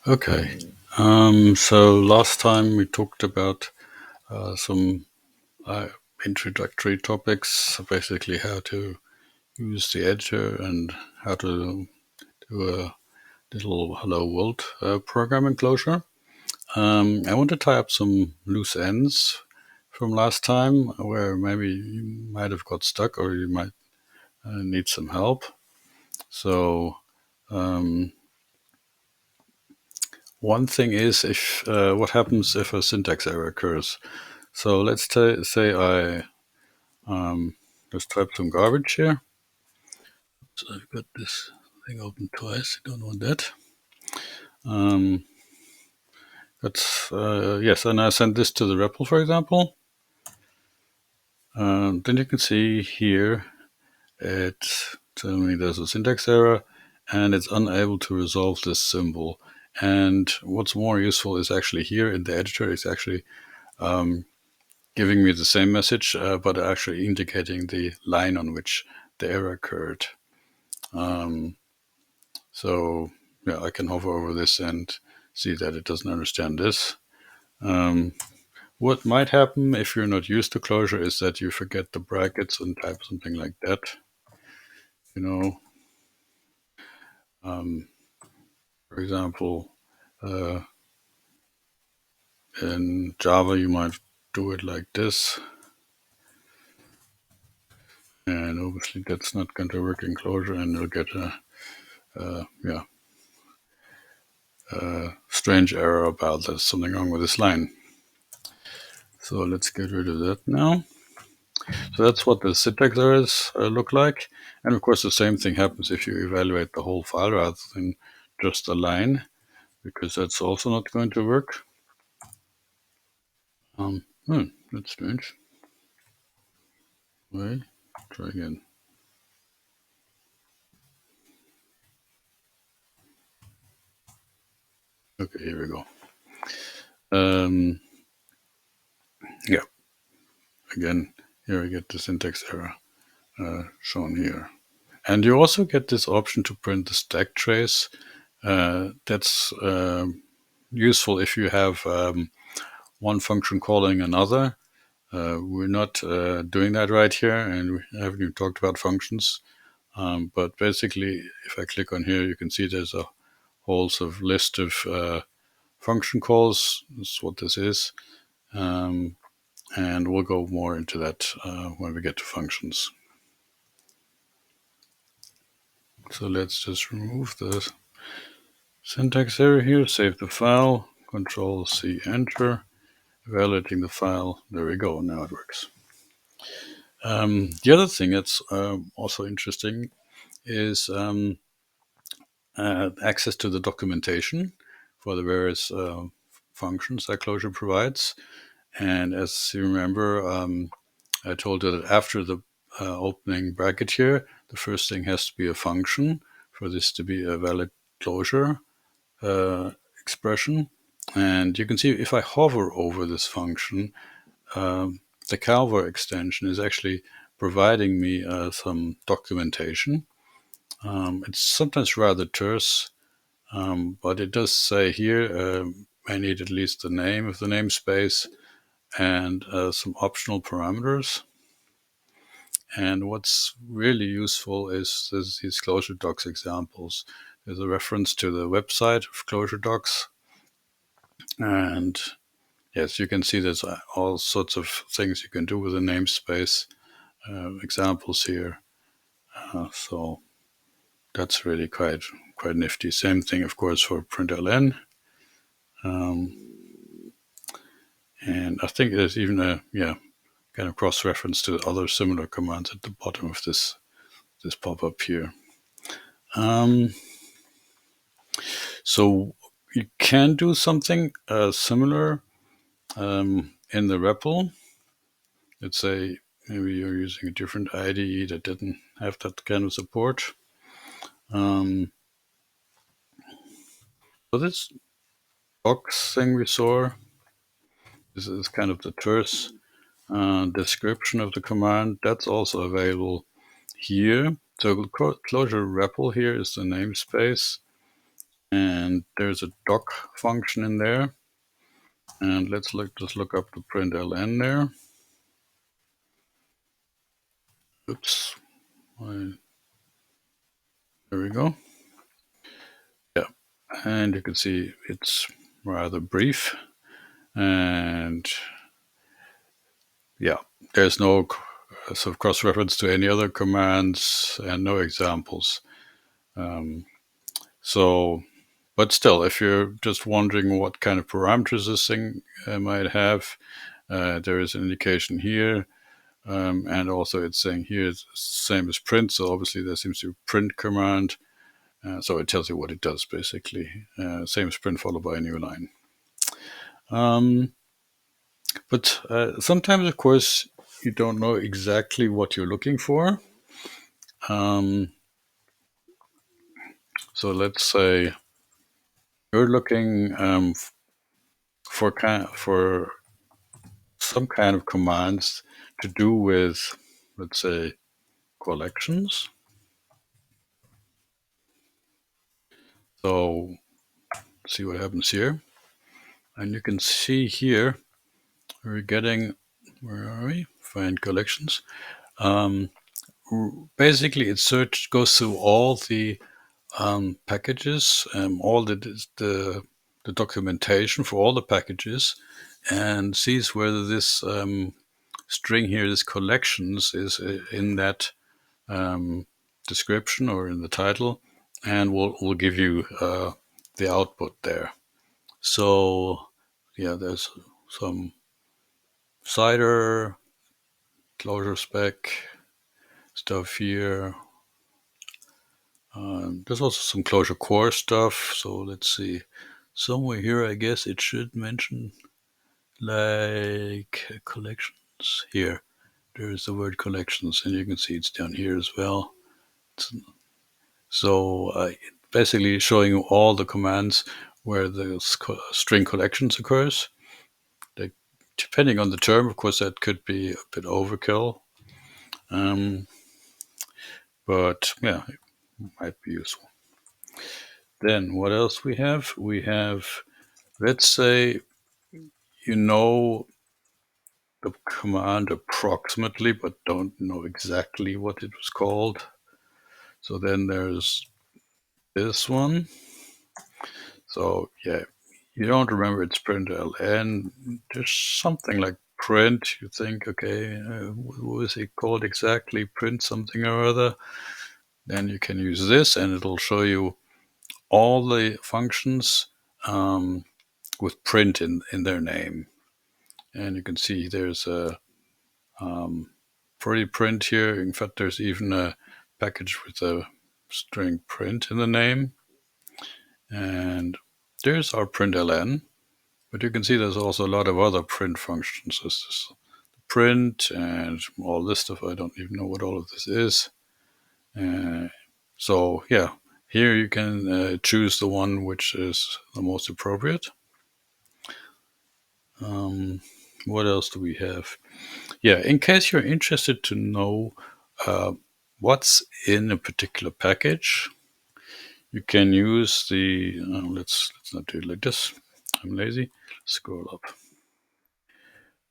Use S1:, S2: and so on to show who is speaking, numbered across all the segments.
S1: Okay. So last time we talked about some uh, introductory topics, basically how to use the editor and how to do a little Hello World program enclosure. I want to tie up some loose ends from last time where maybe you might have got stuck or you might need some help. So um, one thing is if what happens if a syntax error occurs. So let's say I just type some garbage here. So I've got this thing open twice. I don't want that. Um, that's yes, and I send this to the REPL, for example. Then you can see here it's telling me there's a syntax error, and it's unable to resolve this symbol. And what's more useful is actually here in the editor, it's actually giving me the same message, but actually indicating the line on which the error occurred. Um, so yeah, I can hover over this and see that it doesn't understand this. Um, what might happen if you're not used to closure is that you forget the brackets and type something like that. You know, um, for example, uh, in Java you might do it like this, and obviously that's not going to work in closure, and you'll get a yeah strange error about there's something wrong with this line. So let's get rid of that now. So that's what the syntax errors look like. And of course, the same thing happens if you evaluate the whole file rather than just a line, because that's also not going to work. That's strange. Wait, try again. Okay, here we go. Um, yeah, again, here I get the syntax error shown here. And you also get this option to print the stack trace. That's useful if you have one function calling another. We're not doing that right here, and we haven't even talked about functions. But basically, if I click on here, you can see there's a whole sort of list of function calls. That's what this is. Um, and we'll go more into that when we get to functions. So let's just remove the syntax error here, save the file, Control C, Enter, evaluating the file. There we go, now it works. The other thing that's also interesting is access to the documentation for the various functions that Clojure provides. And as you remember, I told you that after the opening bracket here, the first thing has to be a function for this to be a valid Clojure expression. And you can see if I hover over this function, the Calver extension is actually providing me some documentation. It's sometimes rather terse, but it does say here I need at least the name of the namespace and some optional parameters. And what's really useful is these Clojure Docs examples. There's a reference to the website of Clojure Docs. And yes, you can see there's all sorts of things you can do with a namespace. Examples here. So that's really quite nifty. Same thing, of course, for println. And I think there's even a kind of cross-reference to other similar commands at the bottom of this pop-up here. So you can do something similar in the REPL. Let's say maybe you're using a different IDE that didn't have that kind of support. So this box thing we saw, this is kind of the terse description of the command. That's also available here. So Clojure REPL here is the namespace. And there's a doc function in there. And let's just look up the println there. Oops. There we go. Yeah. And you can see it's rather brief. And yeah, there's no sort of cross-reference to any other commands and no examples. So, but still, if you're just wondering what kind of parameters this thing might have, there is an indication here. And also it's saying here it's the same as print. So obviously there seems to be a print command. So it tells you what it does, basically. Same as print followed by a new line. But sometimes, of course, you don't know exactly what you're looking for. So let's say you're looking for some kind of commands to do with, let's say, collections. So see what happens here. And you can see here, we're getting, where are we? Find collections. Basically, it goes through all the packages, all the documentation for all the packages, and sees whether this string here, this collections, is in that description or in the title, and we'll give you the output there. So yeah, there's some cider closure spec stuff here. There's also some closure core stuff. So let's see. Somewhere here, I guess it should mention like collections. Here, there's the word collections, and you can see it's down here as well. So basically showing you all the commands where the string collections occurs. Like, depending on the term, of course, that could be a bit overkill. But yeah, it might be useful. Then what else we have? We have, let's say, you know the command approximately, but don't know exactly what it was called. So then there's this one. So yeah, you don't remember it's println. There's something like print. You think, okay, what is it called exactly? Print something or other. Then you can use this, and it'll show you all the functions with print in their name. And you can see there's a pretty print here. In fact, there's even a package with a string print in the name. And there's our println. But you can see there's also a lot of other print functions. This is print and all this stuff. I don't even know what all of this is. So yeah, here you can choose the one which is the most appropriate. What else do we have? Yeah, in case you're interested to know what's in a particular package, you can use the, let's not do it like this. I'm lazy. Scroll up.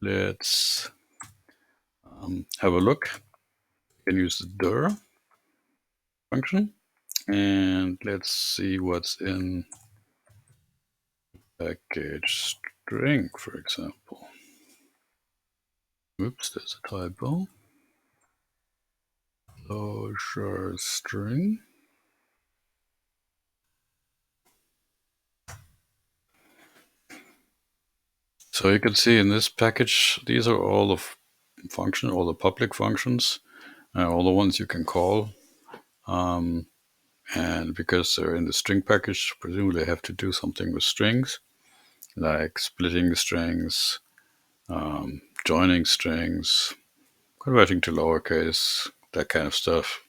S1: Let's have a look. You can use the dir function. And let's see what's in package string, for example. Oops, there's a typo. Closure string. So you can see in this package, these are all the functions, all the public functions, all the ones you can call. And because they're in the string package, presumably have to do something with strings, like splitting the strings, joining strings, converting to lowercase, that kind of stuff.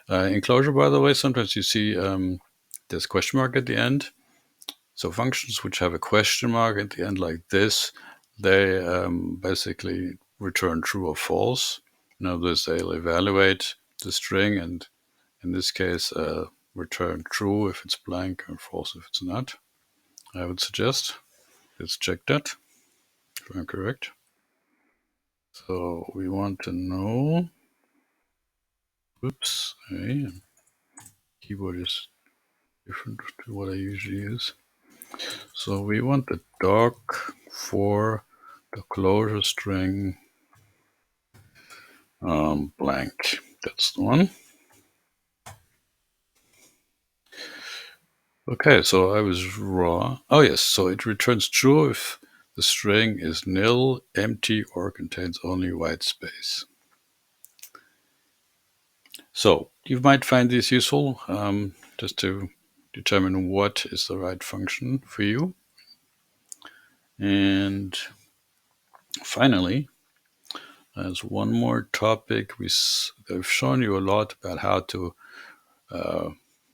S1: In Clojure, by the way, sometimes you see there's a question mark at the end. So functions which have a question mark at the end like this, they basically return true or false. In other words, they'll evaluate the string, and in this case, return true if it's blank and false if it's not. I would suggest let's check that if I'm correct. So we want to know, oops, hey, keyboard is different to what I usually use. So we want the doc for the closure string blank. That's the one. Okay, so I was wrong. Oh yes, so it returns true if the string is nil, empty, or contains only white space. So you might find this useful just to determine what is the right function for you. And finally, there's one more topic. I've shown you a lot about how to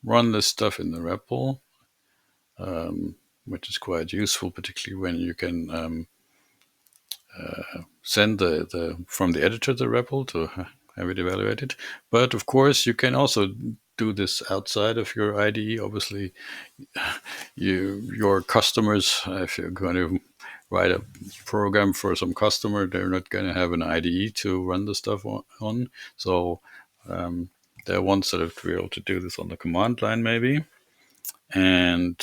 S1: run this stuff in the REPL, which is quite useful, particularly when you can send from the editor the REPL to have it evaluated. But of course, you can also do this outside of your IDE. Obviously, your customers, if you're going to write a program for some customer, they're not going to have an IDE to run the stuff on. So they want sort of to be able to do this on the command line, maybe. And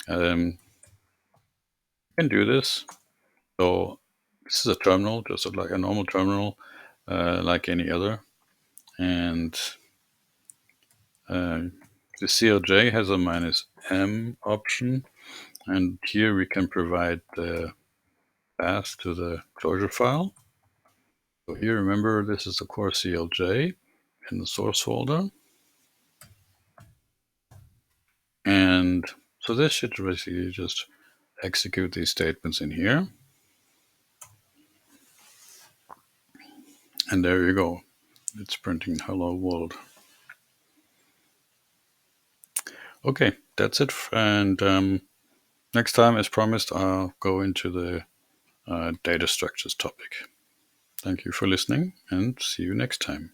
S1: you can do this. So this is a terminal, just like a normal terminal, like any other. And the CLJ has a -m option. And here we can provide the path to the closure file. So here, remember, this is the core CLJ in the source folder. And so this should basically just execute these statements in here. And there you go. It's printing hello world. Okay, that's it. And next time, as promised, I'll go into the data structures topic. Thank you for listening and see you next time.